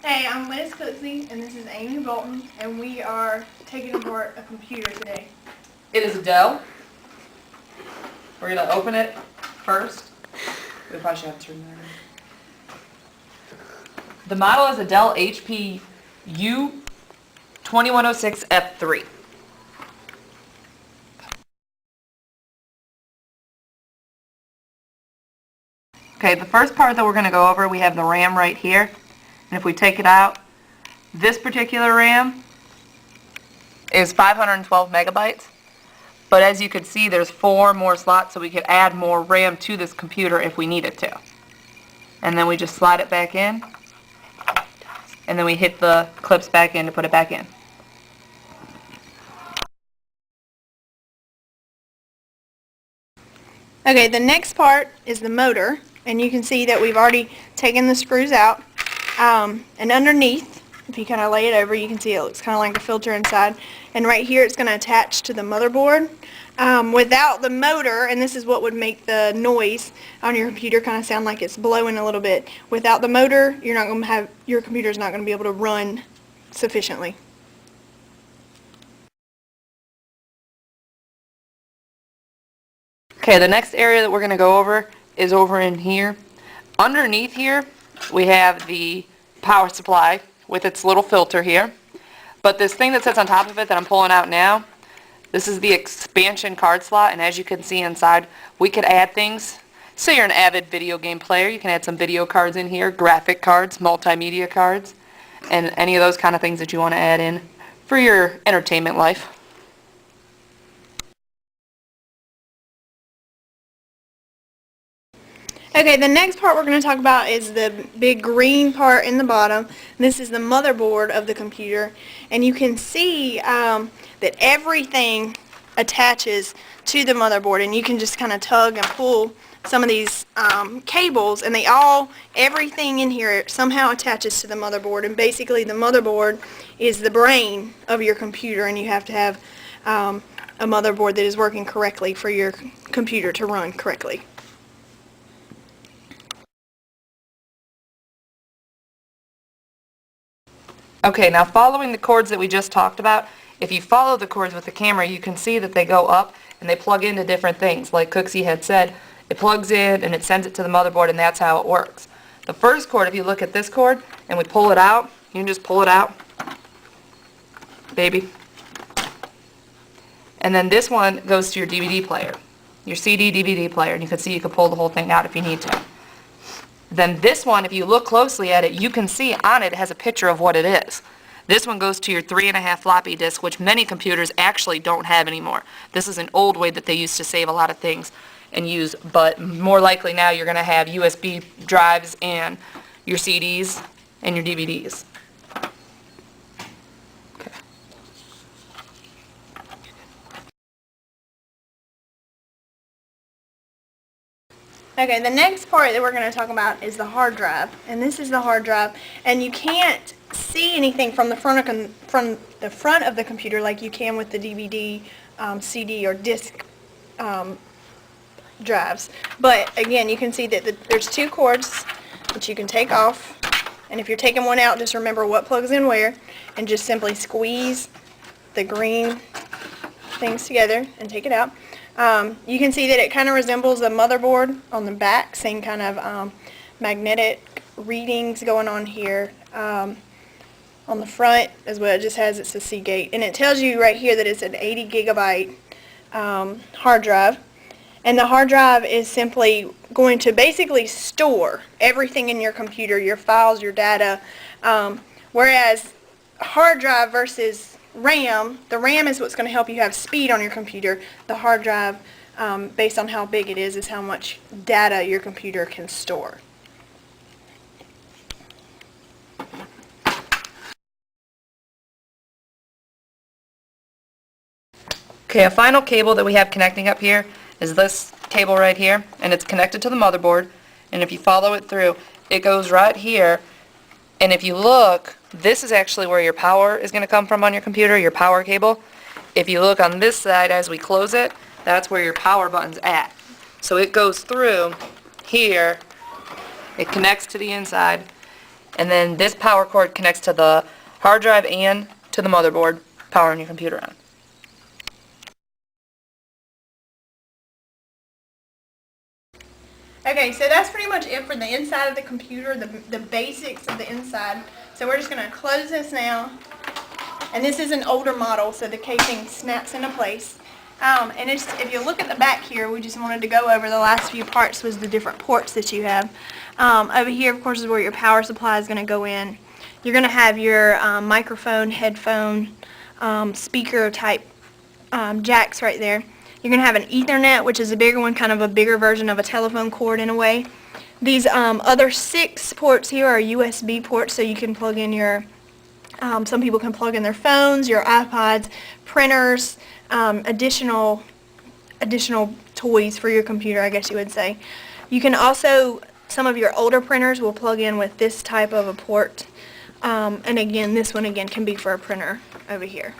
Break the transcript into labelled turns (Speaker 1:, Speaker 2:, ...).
Speaker 1: Hey, I'm Liz Cooksey, and this is Amy Bolton, and we are taking apart a computer today.
Speaker 2: It is a Dell. We're going to open it first. We probably should have to turn that on. The model is a Dell HP U2106F3. Okay, the first part that we're going to go over, we have the RAM right here. And if we take it out, this particular RAM is 512 megabytes. But as you can see, there's 4 more slots, so we could add more RAM to this computer if we needed to. And then we just slide it back in, and then we hit the clips back in to put it back in.
Speaker 1: Okay, the next part is the motor, and you can see that we've already taken the screws out. And underneath, if you kind of lay it over, you can see it looks kind of like a filter inside. And right here, it's going to attach to the motherboard. Without the motor, and this is what would make the noise on your computer kind of sound like it's blowing a little bit. Without the motor, you're not going to have, your computer's not going to be able to run sufficiently.
Speaker 2: Okay, the next area that we're going to go over is over in here. Underneath here, we have the power supply with its little filter here. But this thing that sits on top of it that I'm pulling out now, this is the expansion card slot, and as you can see inside, we could add things. Say you're an avid video game player, you can add some video cards in here, graphic cards, multimedia cards, and any of those kind of things that you want to add in for your entertainment life.
Speaker 1: Okay, the next part we're going to talk about is the big green part in the bottom. This is the motherboard of the computer, and you can see that everything attaches to the motherboard, and you can just kind of tug and pull some of these cables, and everything in here somehow attaches to the motherboard, and basically the motherboard is the brain of your computer, and you have to have a motherboard that is working correctly for your computer to run correctly.
Speaker 2: Okay, now following the cords that we just talked about, if you follow the cords with the camera, you can see that they go up and they plug into different things. Like Cooksey had said, it plugs in and it sends it to the motherboard, and that's how it works. The first cord, if you look at this cord and we pull it out, you can just pull it out, baby. And then this one goes to your DVD player, your CD DVD player, and you can see you can pull the whole thing out if you need to. Then this one, if you look closely at it, you can see on it has a picture of what it is. This one goes to your 3.5 floppy disk, which many computers actually don't have anymore. This is an old way that they used to save a lot of things and use, but more likely now you're going to have USB drives and your CDs and your DVDs. Okay.
Speaker 1: Okay, the next part that we're going to talk about is the hard drive, and this is the hard drive, and you can't see anything from the front of the computer like you can with the DVD, CD, or disc drives. But again, you can see that there's 2 cords that you can take off, and if you're taking one out, just remember what plugs in where, and just simply squeeze the green things together and take it out. You can see that it kind of resembles a motherboard on the back, same kind of magnetic readings going on here. On the front is what it just has, it's a Seagate, and it tells you right here that it's an 80 gigabyte hard drive, and the hard drive is simply going to basically store everything in your computer, your files, your data, whereas hard drive versus RAM, the RAM is what's going to help you have speed on your computer. The hard drive, based on how big it is how much data your computer can store.
Speaker 2: Okay, a final cable that we have connecting up here is this cable right here, and it's connected to the motherboard, and if you follow it through, it goes right here, and if you look, this is actually where your power is going to come from on your computer, your power cable. If you look on this side as we close it, that's where your power button's at. So it goes through here, it connects to the inside, And then this power cord connects to the hard drive and to the motherboard, powering your computer on.
Speaker 1: Okay, so that's pretty much it for the inside of the computer, the basics of the inside. So we're just going to close this now. And this is an older model, so the casing snaps into place. And if you look at the back here, we just wanted to go over the last few parts was the different ports that you have. Over here, of course, is where your power supply is going to go in. You're going to have your microphone, headphone, speaker type jacks right there. You're going to have an Ethernet, which is a bigger one, kind of a bigger version of a telephone cord in a way. These other 6 ports here are USB ports, so you can plug in your, some people can plug in their phones, your iPods, printers, additional toys for your computer, I guess you would say. You can also, some of your older printers will plug in with this type of a port. And again, this one again can be for a printer over here.